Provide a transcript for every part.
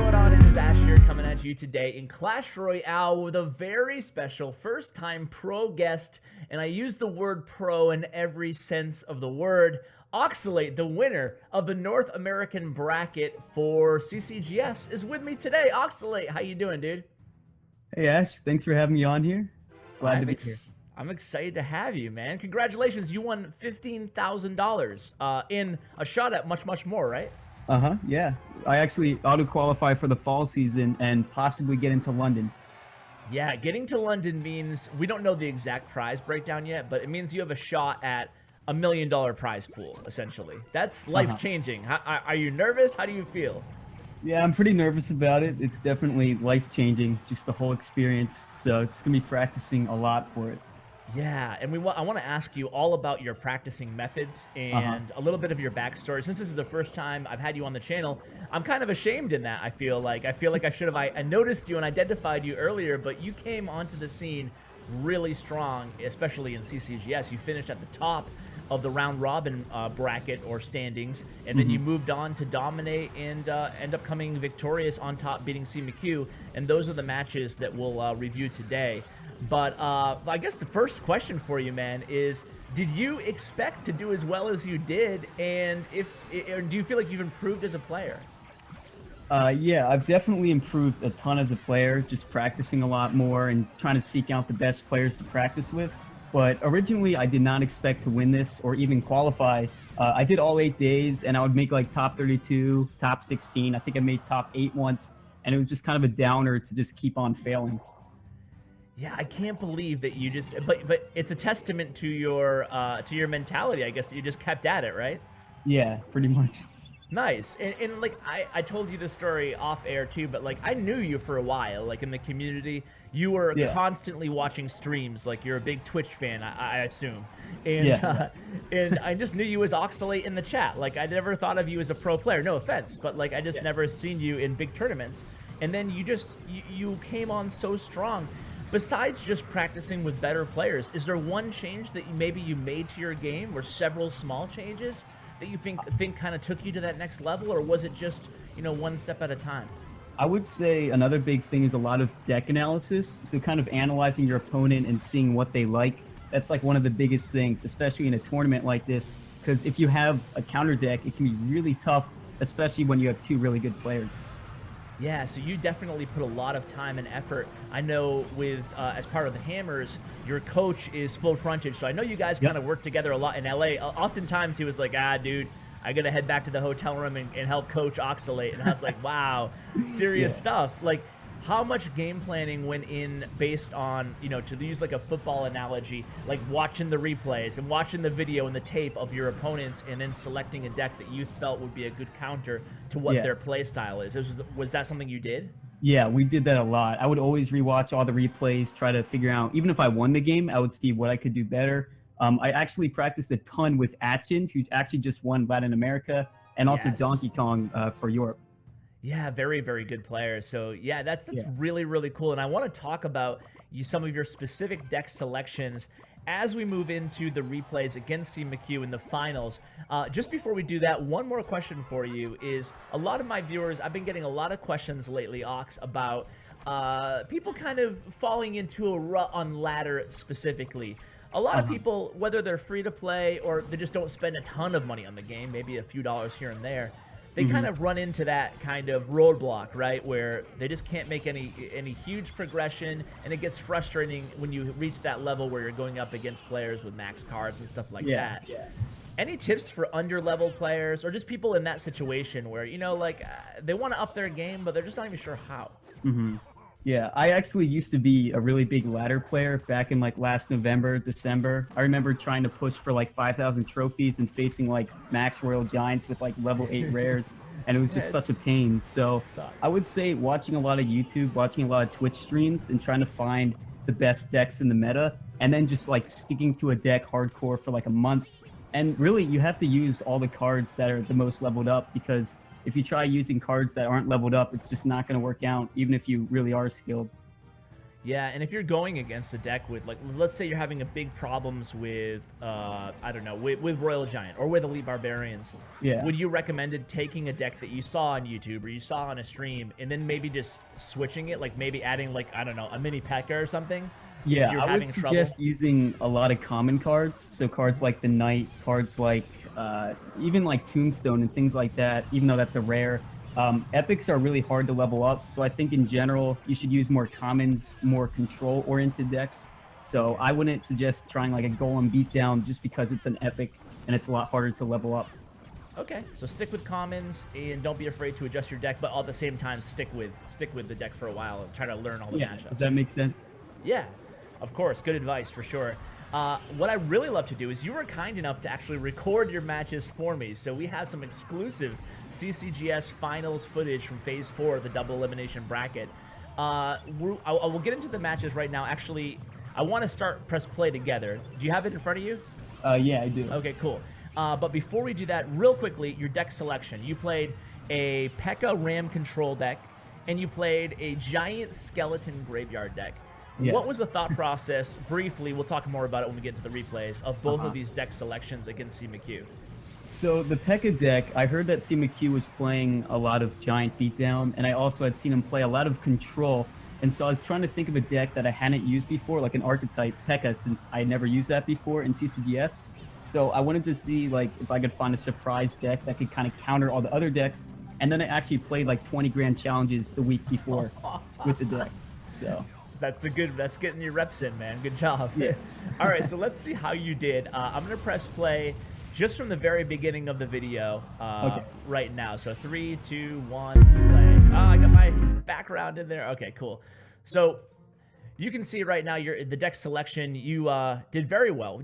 going on? It is Ash here coming at you today in Clash Royale with a very special first-time pro guest, and I use the word pro in every sense of the word. Oxalate, the winner of the North American bracket for CCGS, is with me today. Oxalate, how you doing, dude? Hey Ash, thanks for having me on here. Glad to be here. I'm excited to have you, man. Congratulations, you won $15,000 in a shot at much more, right? Yeah. I actually auto-qualify for the fall season and possibly get into London. Yeah, getting to London means we don't know the exact prize breakdown yet, but it means you have a shot at $1 million prize pool, essentially. That's life-changing. Are you nervous? How do you feel? Yeah, I'm pretty nervous about it. It's definitely life-changing, just the whole experience. So it's gonna be practicing a lot for it. Yeah, and I want to ask you all about your practicing methods and a little bit of your backstory. Since this is the first time I've had you on the channel, I'm kind of ashamed in that. I feel like I should have I noticed you and identified you earlier, but you came onto the scene really strong, especially in CCGS. You finished at the top of the round robin bracket or standings, and then you moved on to dominate and end up coming victorious on top, beating CMcHugh, and those are the matches that we'll review today. But I guess the first question for you, man, is did you expect to do as well as you did, and do you feel like you've improved as a player? Yeah, I've definitely improved a ton as a player, just practicing a lot more and trying to seek out the best players to practice with. But originally, I did not expect to win this or even qualify. I did all 8 days, and I would make like top 32, top 16. I think I made top 8 once, and it was just kind of a downer to just keep on failing. Yeah, I can't believe that you just, but it's a testament to your mentality, I guess, that you just kept at it, right? Yeah, pretty much. Nice. And like I told you this story off air too, but like I knew you for a while, like in the community. You were constantly watching streams, like you're a big Twitch fan, I assume. And and I just knew you as Oxalate in the chat. Like I never thought of you as a pro player. No offense, but like I just never seen you in big tournaments. And then you came on so strong. Besides just practicing with better players, is there one change that maybe you made to your game, or several small changes that you think kind of took you to that next level, or was it just, you know, one step at a time? I would say another big thing is a lot of deck analysis. So kind of analyzing your opponent and seeing what they like. That's like one of the biggest things, especially in a tournament like this, because if you have a counter deck, it can be really tough, especially when you have 2 really good players. Yeah, so you definitely put a lot of time and effort. I know with, as part of the Hammers, your coach is full frontage, so I know you guys kind of work together a lot in LA. Oftentimes he was like, dude, I gotta head back to the hotel room and help coach Oxalate. And I was like, wow, serious stuff. Like, how much game planning went in based on, you know, to use like a football analogy, like watching the replays and watching the video and the tape of your opponents and then selecting a deck that you felt would be a good counter to what their play style is? Was that something you did? Yeah, we did that a lot. I would always rewatch all the replays, try to figure out, even if I won the game, I would see what I could do better. I actually practiced a ton with Atchin, who actually just won Latin America, and also Donkey Kong for Europe. Yeah, very good player. So yeah, that's really cool. And I want to talk about some of your specific deck selections as we move into the replays against CMcHugh in the finals. Just before we do that, one more question for you is, a lot of my viewers, I've been getting a lot of questions lately, Ox, about people kind of falling into a rut on ladder specifically. A lot of people, whether they're free to play or they just don't spend a ton of money on the game, maybe a few dollars here and there, they kind of run into that kind of roadblock, right, where they just can't make any huge progression, and it gets frustrating when you reach that level where you're going up against players with max cards and stuff like that. Any tips for under-level players, or just people in that situation where, you know, like they want to up their game, but they're just not even sure how? Yeah, I actually used to be a really big ladder player back in like last November, December. I remember trying to push for like 5,000 trophies and facing like max royal giants with like level 8 rares, and it was just such a pain. So I would say watching a lot of YouTube, watching a lot of Twitch streams, and trying to find the best decks in the meta, and then just like sticking to a deck hardcore for like a month. And really, you have to use all the cards that are the most leveled up, because if you try using cards that aren't leveled up, it's just not going to work out, even if you really are skilled. Yeah, and if you're going against a deck with, like, let's say you're having a big problems with, I don't know, with Royal Giant or with Elite Barbarians, Yeah. would you recommend taking a deck that you saw on YouTube or you saw on a stream and then maybe just switching it, like maybe adding, like, I don't know, a mini P.E.K.K.A or something? Yeah, if you're I would having suggest trouble? using a lot of common cards. So cards like the Knight, cards like even like Tombstone and things like that, even though that's a rare. Epics are really hard to level up. So I think in general, you should use more commons, more control-oriented decks. So I wouldn't suggest trying like a Golem beatdown just because it's an epic and it's a lot harder to level up. Okay, so stick with commons and don't be afraid to adjust your deck, but at the same time, stick with the deck for a while and try to learn all the Yeah, matchups. does that make sense? Yeah, of course. Good advice for sure. What I really love to do is you were kind enough to actually record your matches for me. So we have some exclusive CCGS finals footage from Phase 4 of the double elimination bracket. I will get into the matches right now. Actually, I want to press play together. Do you have it in front of you? Yeah, I do. Okay, cool. But before we do that, real quickly, your deck selection. You played a P.E.K.K.A Ram control deck, and you played a giant skeleton graveyard deck. Yes. What was the thought process, briefly, we'll talk more about it when we get to the replays, of both of these deck selections against CMcHugh? So the P.E.K.K.A deck, I heard that CMcHugh was playing a lot of giant beatdown, and I also had seen him play a lot of control. And so I was trying to think of a deck that I hadn't used before, like an archetype P.E.K.K.A, since I had never used that before in CCGS. So I wanted to see like if I could find a surprise deck that could kind of counter all the other decks. And then I actually played like 20 grand challenges the week before with the deck. So that's getting your reps in, man. Good job. Yeah. All right, so let's see how you did. I'm gonna press play just from the very beginning of the video right now. So 3, 2, 1, play. I got my background in there. Okay, cool. So you can see right now the deck selection. You did very well.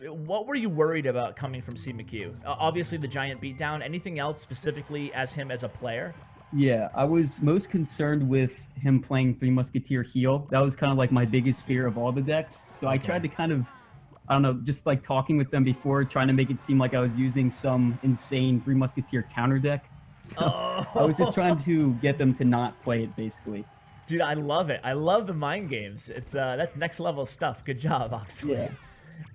What were you worried about coming from CMcHugh? Obviously the giant beatdown. Anything else specifically as him as a player? yeah, I was most concerned with him playing Three Musketeer heal. That was kind of like my biggest fear of all the decks. So I tried to kind of, I don't know, just like talking with them before, trying to make it seem like I was using some insane Three Musketeer counter deck. So I was just trying to get them to not play it, basically. Dude, I love it. I love the mind games. It's that's next level stuff. Good job, Oxley. Yeah.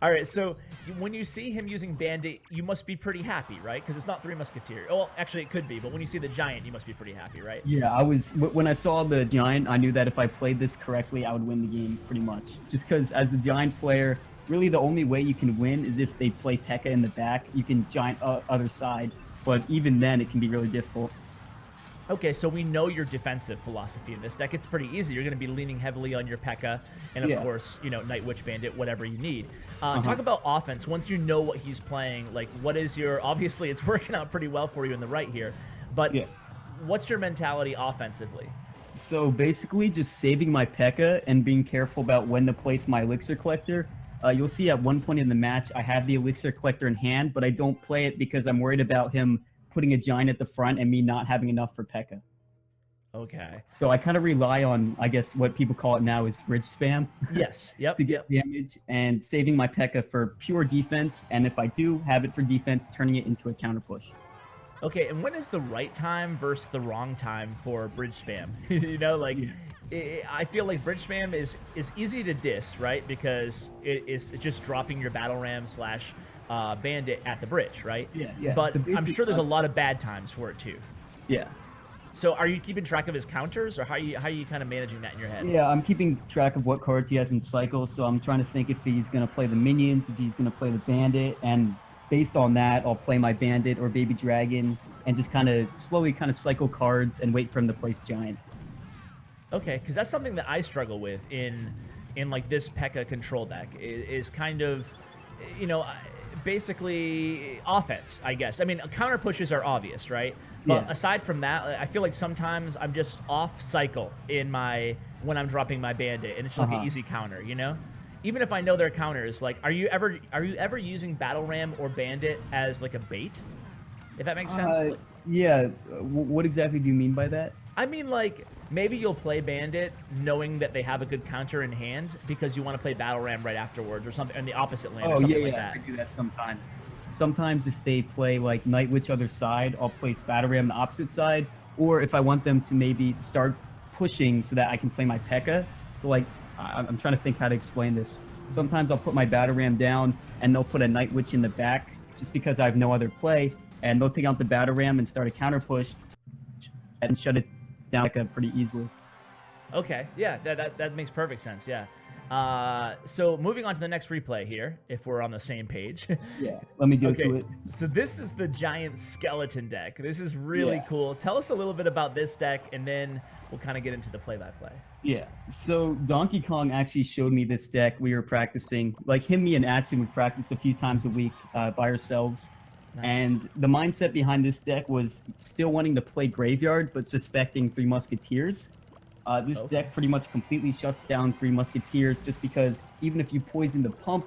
All right, so when you see him using Bandit, you must be pretty happy, right? Because it's not Three Musketeer. Well, actually, it could be, but when you see the Giant, you must be pretty happy, right? Yeah, I was, when I saw the Giant, I knew that if I played this correctly, I would win the game pretty much. Just because as the Giant player, really the only way you can win is if they play P.E.K.K.A in the back. You can Giant other side, but even then it can be really difficult. Okay, so we know your defensive philosophy in this deck. It's pretty easy. You're going to be leaning heavily on your P.E.K.K.A, and of course, you know, Night Witch Bandit, whatever you need. Talk about offense. Once you know what he's playing, like, what is your... Obviously, it's working out pretty well for you in the right here, but what's your mentality offensively? So basically, just saving my P.E.K.K.A and being careful about when to place my Elixir Collector. You'll see at one point in the match, I have the Elixir Collector in hand, but I don't play it because I'm worried about him putting a Giant at the front and me not having enough for P.E.K.K.A. Okay. So I kind of rely on, I guess, what people call it now is bridge spam. Yes. Yep. to get damage and saving my P.E.K.K.A for pure defense. And if I do have it for defense, turning it into a counter push. Okay, and when is the right time versus the wrong time for bridge spam? You know, like, I feel like bridge spam is easy to diss, right? Because it's just dropping your battle ram slash Bandit at the bridge, right? Yeah. But I'm sure there's a lot of bad times for it too. Yeah. So are you keeping track of his counters, or how are you kind of managing that in your head? Yeah, I'm keeping track of what cards he has in cycle, so I'm trying to think if he's going to play the minions, if he's going to play the Bandit, and based on that, I'll play my Bandit or Baby Dragon, and just kind of slowly kind of cycle cards and wait for him to place Giant. Okay, because that's something that I struggle with in like this P.E.K.K.A control deck is kind of, you know, basically offense, I guess. I mean, counter pushes are obvious, right? But aside from that, I feel like sometimes I'm just off cycle when I'm dropping my Bandit, and it's just like an easy counter, you know? Even if I know their counters, like, are you ever using Battle Ram or Bandit as like a bait? If that makes sense? Yeah. What exactly do you mean by that? I mean, like, maybe you'll play Bandit knowing that they have a good counter in hand because you want to play Battle Ram right afterwards or something, in the opposite lane or something like that. I do that sometimes. Sometimes if they play, like, Night Witch other side, I'll place Battle Ram the opposite side, or if I want them to maybe start pushing so that I can play my P.E.K.K.A. So, like, I'm trying to think how to explain this. Sometimes I'll put my Battle Ram down, and they'll put a Night Witch in the back, just because I have no other play, and they'll take out the Battle Ram and start a counter push, and shut it down pretty easily. Okay, yeah, that makes perfect sense, yeah. So moving on to the next replay here, if we're on the same page. Yeah, let me go to it. So this is the Giant Skeleton deck. This is really cool. Tell us a little bit about this deck, and then we'll kind of get into the play-by-play. Yeah, so Donkey Kong actually showed me this deck. We were practicing, like him, me, and Action would practice a few times a week by ourselves. Nice. And the mindset behind this deck was still wanting to play Graveyard, but suspecting Three Musketeers. This deck pretty much completely shuts down Three Musketeers, just because even if you poison the pump,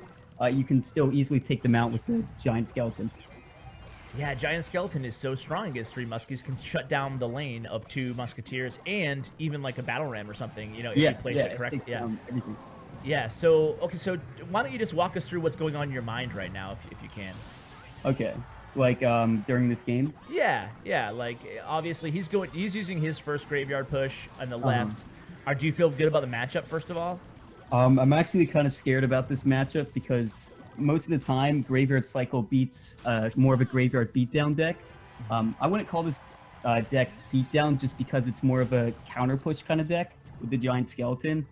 you can still easily take them out with the Giant Skeleton. Yeah, Giant Skeleton is so strong against Three Muskies, can shut down the lane of 2 Musketeers and even like a Battle Ram or something, you know, if you place it correctly. Yeah, so, okay, so why don't you just walk us through what's going on in your mind right now, if you can. Okay. Like during this game? Yeah, like obviously he's using his first Graveyard push on the left. Do you feel good about the matchup, first of all? I'm actually kind of scared about this matchup because most of the time Graveyard Cycle beats more of a Graveyard Beatdown deck. I wouldn't call this deck Beatdown just because it's more of a counter push kind of deck with the Giant Skeleton,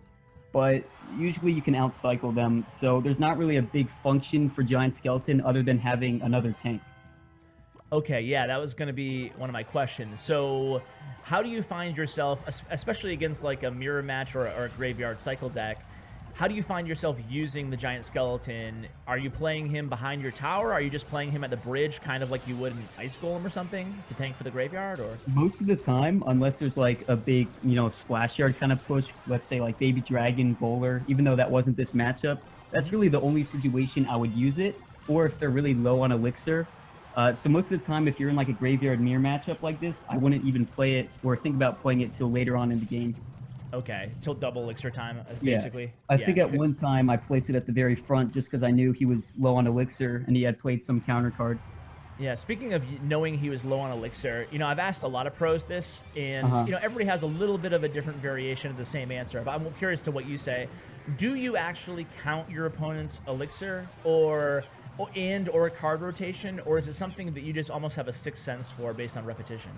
but usually you can outcycle them, so there's not really a big function for Giant Skeleton other than having another tank. Okay, yeah, that was going to be one of my questions. So how do you find yourself, especially against like a mirror match or a Graveyard Cycle deck, how do you find yourself using the Giant Skeleton? Are you playing him behind your tower? Are you just playing him at the bridge, kind of like you would in Ice Golem or something, to tank for the graveyard? Or most of the time, unless there's like a big, splash yard kind of push, let's say like Baby Dragon, Bowler, even though that wasn't this matchup, that's really the only situation I would use it, or if they're really low on Elixir. So most of the time, if you're in like a Graveyard Mirror matchup like this, I wouldn't even play it or think about playing it till later on in the game. Okay, till double Elixir time, basically. Yeah. I think at one time I placed it at the very front just because I knew he was low on Elixir and he had played some counter card. Yeah, speaking of knowing he was low on Elixir, I've asked a lot of pros this, and everybody has a little bit of a different variation of the same answer, but I'm curious to what you say. Do you actually count your opponent's Elixir or a card rotation, or is it something that you just almost have a sixth sense for based on repetition?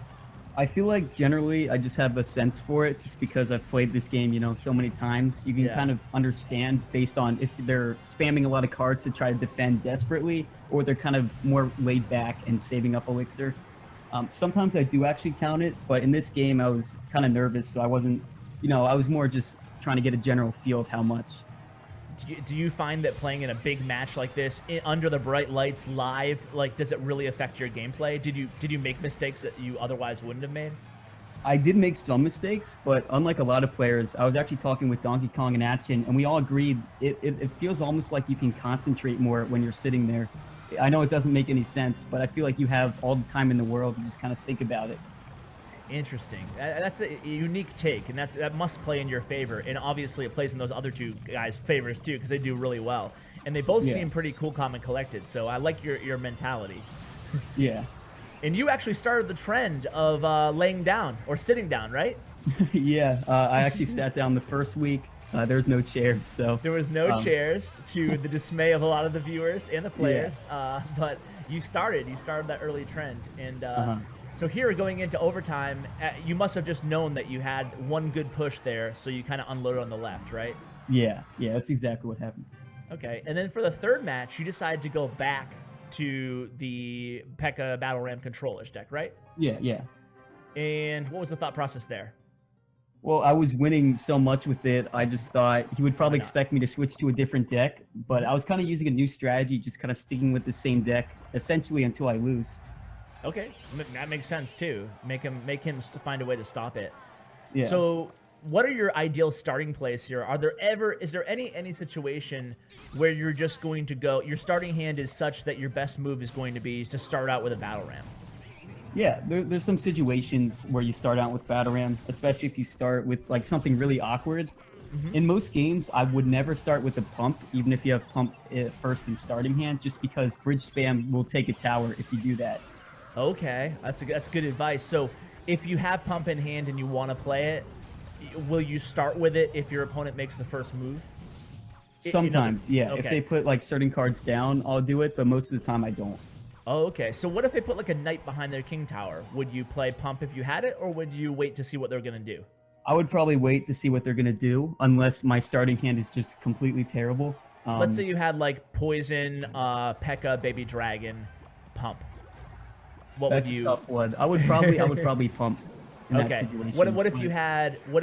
I feel like generally I just have a sense for it just because I've played this game, so many times. You can kind of understand based on if they're spamming a lot of cards to try to defend desperately, or they're kind of more laid back and saving up Elixir. Sometimes I do actually count it, but in this game I was kind of nervous, so I wasn't, I was more just trying to get a general feel of how much. Do you find that playing in a big match like this, under the bright lights, live, like, does it really affect your gameplay? Did you make mistakes that you otherwise wouldn't have made? I did make some mistakes, but unlike a lot of players, I was actually talking with Donkey Kong and Action, and we all agreed it feels almost like you can concentrate more when you're sitting there. I know it doesn't make any sense, but I feel like you have all the time in the world to just kind of think about it. Interesting. That's a unique take, and that must play in your favor. And obviously, it plays in those other 2 guys' favors too, because they do really well, and they both seem pretty cool, calm, and collected. So I like your mentality. Yeah. And you actually started the trend of laying down or sitting down, right? Yeah. I actually sat down the first week. There was no chairs, so there was no chairs, to the dismay of a lot of the viewers and the players. But you started that early trend, and. So here, going into overtime, you must have just known that you had one good push there, so you kind of unloaded on the left, right? Yeah, that's exactly what happened. Okay, and then for the third match, you decided to go back to the PEKKA Battle Ram control-ish deck, right? Yeah. And what was the thought process there? Well, I was winning so much with it, I just thought he would probably expect me to switch to a different deck, but I was kind of using a new strategy, just kind of sticking with the same deck, essentially until I lose. Okay, that makes sense too. Make him find a way to stop it. Yeah. So, what are your ideal starting plays here? Is there any situation where you're just going to go? Your starting hand is such that your best move is going to be to start out with a Battle Ram. Yeah, there's some situations where you start out with Battle Ram, especially if you start with like something really awkward. In most games, I would never start with a pump, even if you have pump first in starting hand, just because bridge spam will take a tower if you do that. Okay, that's good advice. So if you have pump in hand and you want to play it, will you start with it if your opponent makes the first move? Sometimes, yeah. Okay. If they put like certain cards down, I'll do it, but most of the time I don't. Oh, okay. So what if they put like a knight behind their king tower? Would you play pump if you had it, or would you wait to see what they're gonna do? I would probably wait to see what they're gonna do, unless my starting hand is just completely terrible. Let's say you had like poison, PEKKA, baby dragon, pump. What That's would you? a tough one. I would probably pump. In that Okay. situation. What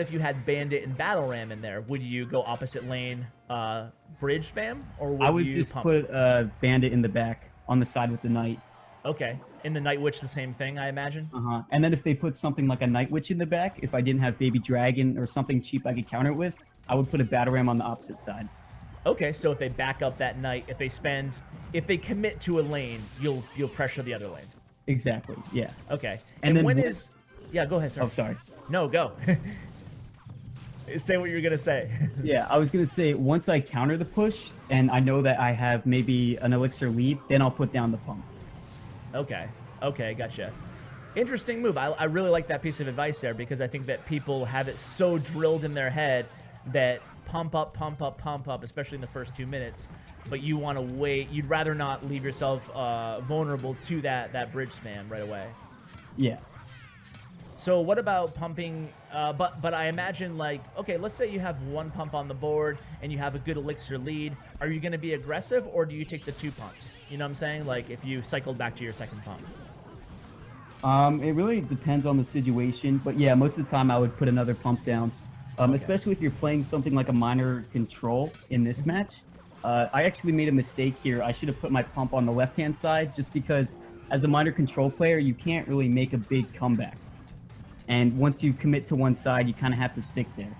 if you had Bandit and Battle Ram in there? Would you go opposite lane, bridge spam, or would I would you just pump? put Bandit in the back on the side with the knight. Okay. In the Night Witch, the same thing, I imagine. And then if they put something like a Night Witch in the back, if I didn't have Baby Dragon or something cheap I could counter it with, I would put a Battle Ram on the opposite side. Okay, so if they back up that knight, if they commit to a lane, you'll pressure the other lane. Exactly. Yeah. Okay. And then Yeah, go ahead, sir. Oh, sorry. No, go. Say what you're gonna say. Yeah, I was gonna say once I counter the push and I know that I have maybe an Elixir lead, then I'll put down the pump. Okay. Okay, gotcha. Interesting move. I really like that piece of advice there, because I think that people have it so drilled in their head that pump up, especially in the first 2 minutes. But you want to wait. You'd rather not leave yourself vulnerable to that bridge spam right away. Yeah. So what about pumping? But I imagine, like, okay, let's say you have one pump on the board and you have a good Elixir lead. Are you going to be aggressive, or do you take the 2 pumps? You know what I'm saying? Like if you cycled back to your second pump. It really depends on the situation, but yeah, most of the time I would put another pump down. Especially if you're playing something like a minor control in this match. I actually made a mistake here. I should have put my pump on the left-hand side, just because as a minor control player, you can't really make a big comeback. And once you commit to one side, you kind of have to stick there.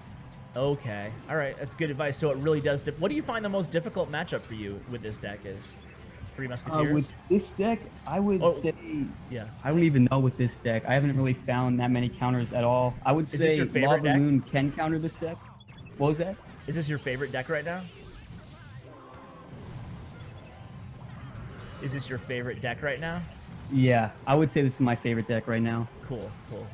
Okay. All right. That's good advice. So it really does. What do you find the most difficult matchup for you with this deck is? Three Musketeers? With this deck, I would say... Yeah. I don't even know with this deck. I haven't really found that many counters at all. I would say this your favorite Lava deck? Moon can counter this deck. What was that? Is this your favorite deck right now? Is this your favorite deck right now? Yeah, I would say this is my favorite deck right now. Cool, cool.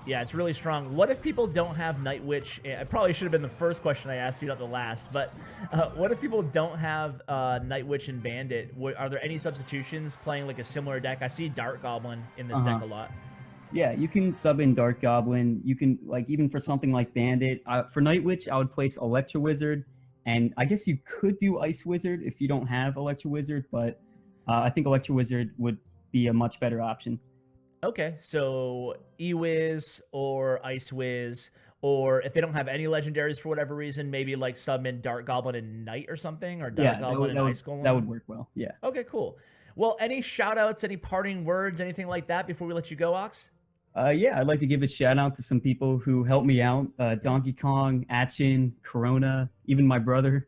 Yeah, it's really strong. What if people don't have Night Witch? It probably should have been the first question I asked you, not the last. But what if people don't have Night Witch and Bandit? Are there any substitutions playing like a similar deck? I see Dark Goblin in this deck a lot. Yeah, you can sub in Dark Goblin. You can, like, even for something like Bandit. For Night Witch, I would place Electro Wizard. And I guess you could do Ice Wizard if you don't have Electro Wizard. But I think Electro Wizard would be a much better option. Okay, so E-Wiz or Ice Wiz, or if they don't have any legendaries for whatever reason, maybe like sub in Dark Goblin and Knight or something, or Dark Goblin and Ice Golem. That would work well, yeah. Okay, cool. Well, any shout-outs, any parting words, anything like that before we let you go, Ox? Yeah, I'd like to give a shout-out to some people who helped me out. Donkey Kong, Achin, Corona, even my brother.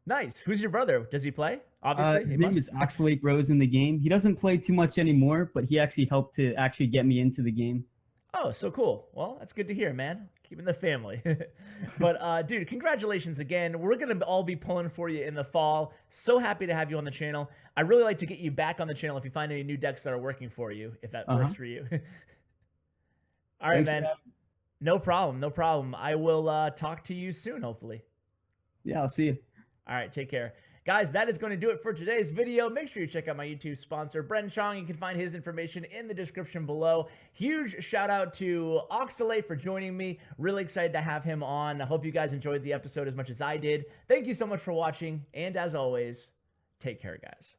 Nice. Who's your brother? Does he play? Obviously, his name is OXALATE'S Bros in the game. He doesn't play too much anymore, but he actually helped to get me into the game. Oh, so cool. Well, that's good to hear, man. Keeping the family. But, dude, congratulations again. We're going to all be pulling for you in the fall. So happy to have you on the channel. I'd really like to get you back on the channel if you find any new decks that are working for you, if that works for you. All right, man. No problem. No problem. I will talk to you soon, hopefully. Yeah, I'll see you. All right, take care. Guys, that is going to do it for today's video. Make sure you check out my YouTube sponsor, Bren Chong. You can find his information in the description below. Huge shout out to OXALATE for joining me. Really excited to have him on. I hope you guys enjoyed the episode as much as I did. Thank you so much for watching. And as always, take care, guys.